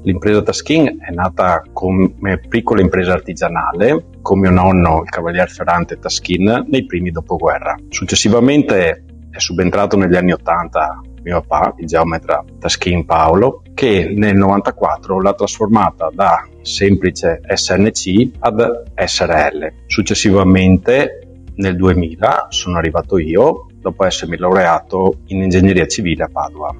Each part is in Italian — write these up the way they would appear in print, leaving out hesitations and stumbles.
L'impresa Taschin è nata come piccola impresa artigianale con mio nonno, il cavalier Ferrante Taschin, nei primi dopoguerra. Successivamente è subentrato negli anni '80 mio papà, il geometra Taschin Paolo, che nel 94 l'ha trasformata da semplice SNC ad SRL. Successivamente nel 2000 sono arrivato io, dopo essermi laureato in ingegneria civile a Padova.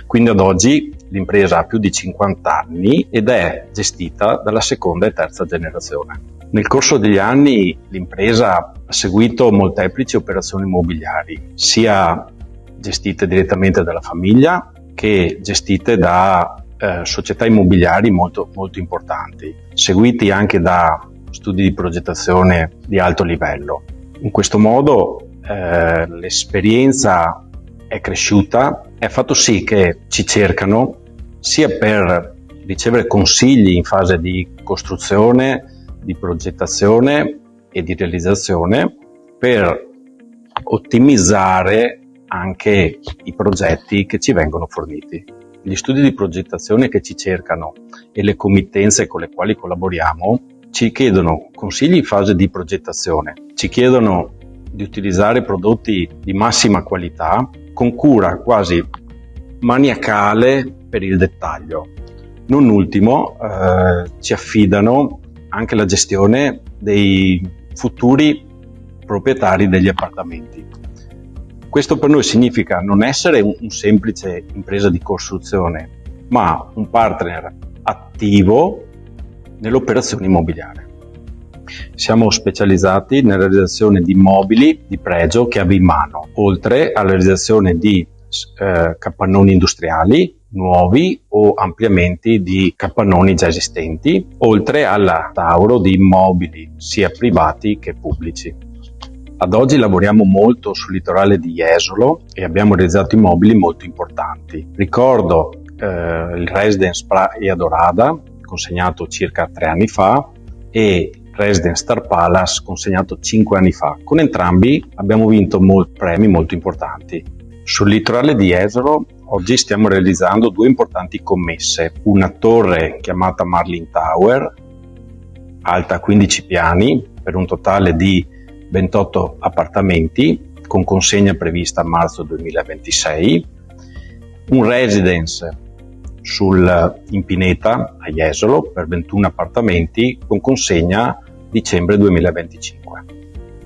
Quindi ad oggi l'impresa ha più di 50 anni ed è gestita dalla seconda e terza generazione. Nel corso degli anni l'impresa ha seguito molteplici operazioni immobiliari, sia gestite direttamente dalla famiglia che gestite da società immobiliari molto, molto importanti, seguiti anche da studi di progettazione di alto livello. In questo modo l'esperienza è cresciuta e ha fatto sì che ci cercano sia per ricevere consigli in fase di costruzione, di progettazione e di realizzazione, per ottimizzare anche i progetti che ci vengono forniti. Gli studi di progettazione che ci cercano e le committenze con le quali collaboriamo ci chiedono consigli in fase di progettazione, ci chiedono di utilizzare prodotti di massima qualità con cura quasi maniacale per il dettaglio. Non ultimo, ci affidano anche la gestione dei futuri proprietari degli appartamenti. Questo per noi significa non essere un semplice impresa di costruzione, ma un partner attivo nell'operazione immobiliare. Siamo specializzati nella realizzazione di immobili di pregio chiave in mano, oltre alla realizzazione di capannoni industriali nuovi o ampliamenti di capannoni già esistenti, oltre al restauro di immobili sia privati che pubblici. Ad oggi lavoriamo molto sul litorale di Jesolo e abbiamo realizzato immobili molto importanti. Ricordo il Residence Praia Dorada, consegnato circa 3 anni fa, e Residence Star Palace, consegnato 5 anni fa. Con entrambi abbiamo vinto premi molto importanti. Sul litorale di Jesolo oggi stiamo realizzando 2 importanti commesse, una torre chiamata Marlin Tower, alta 15 piani, per un totale di 28 appartamenti, con consegna prevista a marzo 2026, un residence in Pineta a Jesolo per 21 appartamenti con consegna dicembre 2025.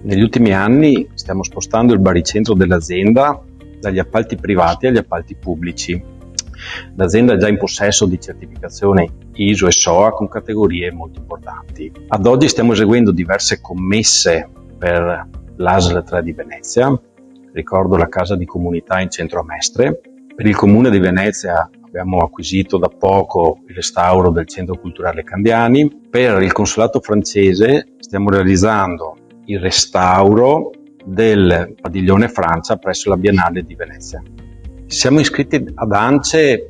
Negli ultimi anni stiamo spostando il baricentro dell'azienda dagli appalti privati agli appalti pubblici. L'azienda è già in possesso di certificazioni ISO e SOA con categorie molto importanti. Ad oggi stiamo eseguendo diverse commesse per l'ASL 3 di Venezia, ricordo la casa di comunità in centro a Mestre. Per il comune di Venezia abbiamo acquisito da poco il restauro del centro culturale Candiani. Per il consolato francese stiamo realizzando il restauro del padiglione Francia presso la Biennale di Venezia. Siamo iscritti ad ANCE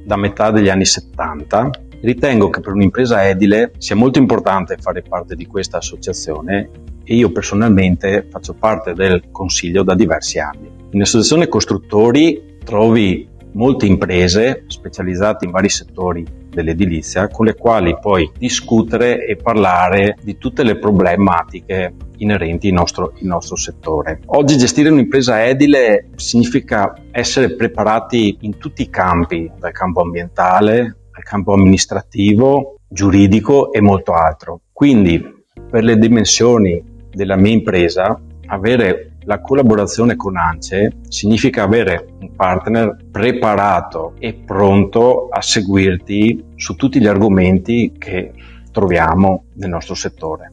da metà degli anni 70. Ritengo che per un'impresa edile sia molto importante fare parte di questa associazione e io personalmente faccio parte del consiglio da diversi anni. In associazione costruttori trovi molte imprese specializzate in vari settori dell'edilizia con le quali poi discutere e parlare di tutte le problematiche inerenti al nostro settore. Oggi gestire un'impresa edile significa essere preparati in tutti i campi, dal campo ambientale al campo amministrativo, giuridico e molto altro. Quindi per le dimensioni della mia impresa avere la collaborazione con ANCE significa avere un partner preparato e pronto a seguirti su tutti gli argomenti che troviamo nel nostro settore.